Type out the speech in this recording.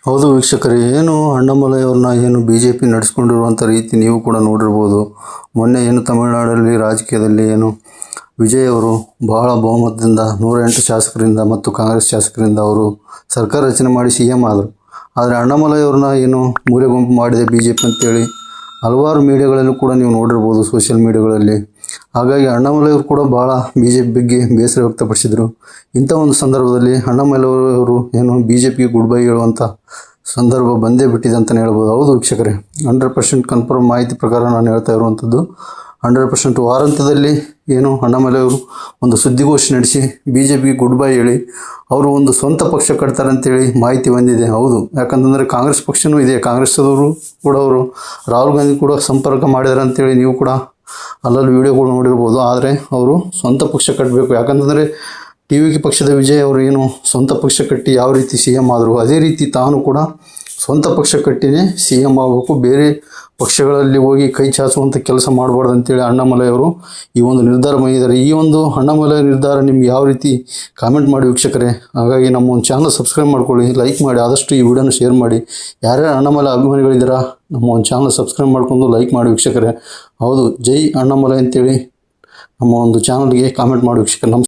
ಹೌದು ವೀಕ್ಷಕರೇ, ಅಣ್ಣಾಮಲೈ ಅವ್ರನ್ನ BJP ನಡೆಸ್ಕೊಂಡಿರುವಂಥ ರೀತಿ ನೀವು ಕೂಡ ನೋಡಿರ್ಬೋದು. ಮೊನ್ನೆ ತಮಿಳುನಾಡಲ್ಲಿ ರಾಜಕೀಯದಲ್ಲಿ ವಿಜಯ್ ಅವರು ಬಹಳ ಬಹುಮತದಿಂದ 108 ಶಾಸಕರಿಂದ ಮತ್ತು ಕಾಂಗ್ರೆಸ್ ಶಾಸಕರಿಂದ ಅವರು ಸರ್ಕಾರ ರಚನೆ ಮಾಡಿ CM ಆದರು. ಆದರೆ ಅಣ್ಣಾಮಲೈ ಅವ್ರನ್ನ ಮೂಲೆ ಗುಂಪು ಮಾಡಿದೆ BJP ಅಂತೇಳಿ ಹಲವಾರು ಮೀಡಿಯಾಗಳಲ್ಲೂ ಕೂಡ ನೀವು ನೋಡಿರ್ಬೋದು, ಸೋಷಿಯಲ್ ಮೀಡಿಯಾಗಳಲ್ಲಿ. ಹಾಗಾಗಿ ಅಣ್ಣಾಮಲೈ ಅವರು ಕೂಡ ಭಾಳ BJP ಬಗ್ಗೆ ಬೇಸರ ವ್ಯಕ್ತಪಡಿಸಿದರು. ಇಂಥ ಒಂದು ಸಂದರ್ಭದಲ್ಲಿ ಅಣ್ಣಾಮಲೈ ಅವರು BJPಗೆ ಗುಡ್ ಬೈ ಹೇಳುವಂಥ ಸಂದರ್ಭ ಬಂದೇ ಬಿಟ್ಟಿದೆ ಅಂತಲೇ ಹೇಳ್ಬೋದು. ಹೌದು ವೀಕ್ಷಕರೇ, 100% ಕನ್ಫರ್ಮ್ ಮಾಹಿತಿ ಪ್ರಕಾರ ನಾನು ಹೇಳ್ತಾ ಇರುವಂಥದ್ದು. 100% ವಾರಾಂತ್ಯದಲ್ಲಿ ಅಣ್ಣಾಮಲೈ ಅವರು ಒಂದು ಸುದ್ದಿಗೋಷ್ಠಿ ನಡೆಸಿ BJPಗೆ ಗುಡ್ ಬೈ ಹೇಳಿ ಅವರು ಒಂದು ಸ್ವಂತ ಪಕ್ಷ ಕಟ್ತಾರೆ ಅಂತೇಳಿ ಮಾಹಿತಿ ಬಂದಿದೆ. ಹೌದು, ಯಾಕಂತಂದರೆ ಕಾಂಗ್ರೆಸ್ ಪಕ್ಷವೂ ಇದೆ, ಕಾಂಗ್ರೆಸ್ದವರು ಕೂಡ ಅವರು ರಾಹುಲ್ ಗಾಂಧಿ ಕೂಡ ಸಂಪರ್ಕ ಮಾಡಿದ್ದಾರೆ ಅಂತೇಳಿ ನೀವು ಕೂಡ ಅಲ್ಲಲ್ಲಿ ವಿಡಿಯೋಗಳು ನೋಡಿರ್ಬೋದು. ಆದರೆ ಅವರು ಸ್ವಂತ ಪಕ್ಷ ಕಟ್ಟಬೇಕು, ಯಾಕಂತಂದರೆ TVK ಪಕ್ಷದ ವಿಜಯ್ ಅವರು ಸ್ವಂತ ಪಕ್ಷ ಕಟ್ಟಿ ಯಾವ ರೀತಿ CM ಆದರು, ಅದೇ ರೀತಿ ತಾನು ಕೂಡ ಸ್ವಂತ ಪಕ್ಷ ಕಟ್ಟಿನೇ CM ಆಗಬೇಕು. ಬೇರೆ ಪಕ್ಷಗಳಲ್ಲಿ ಹೋಗಿ ಕೈ ಚಾಚುವಂಥ ಕೆಲಸ ಮಾಡಬಾರ್ದು ಅಂತೇಳಿ ಅಣ್ಣಾಮಲೈ ಅವರು ಈ ಒಂದು ನಿರ್ಧಾರ ಮಾಡಿದ್ದಾರೆ. ಈ ಒಂದು ಅಣ್ಣಾಮಲೈ ನಿರ್ಧಾರ ನಿಮ್ಗೆ ಯಾವ ರೀತಿ ಕಾಮೆಂಟ್ ಮಾಡಿ ವೀಕ್ಷಕರೇ. ಹಾಗಾಗಿ ನಮ್ಮ ಒಂದು ಚಾನಲ್ ಸಬ್ಸ್ಕ್ರೈಬ್ ಮಾಡ್ಕೊಳ್ಳಿ, ಲೈಕ್ ಮಾಡಿ, ಆದಷ್ಟು ಈ ವಿಡಿಯೋನ ಶೇರ್ ಮಾಡಿ. ಯಾರ್ಯಾರು ಅಣ್ಣಾಮಲೈ ಅಭಿಮಾನಿಗಳಿದ್ದೀರಾ ನಮ್ಮ ಒಂದು ಚಾನಲ್ ಸಬ್ಸ್ಕ್ರೈಬ್ ಮಾಡ್ಕೊಂಡು ಲೈಕ್ ಮಾಡಿ ವೀಕ್ಷಕರೇ. ಹೌದು, ಜೈ ಅಣ್ಣಾಮಲೈ ಅಂತೇಳಿ ನಮ್ಮ ಒಂದು ಚಾನಲ್ಗೆ ಕಾಮೆಂಟ್ ಮಾಡಿ ವೀಕ್ಷಕರೇ.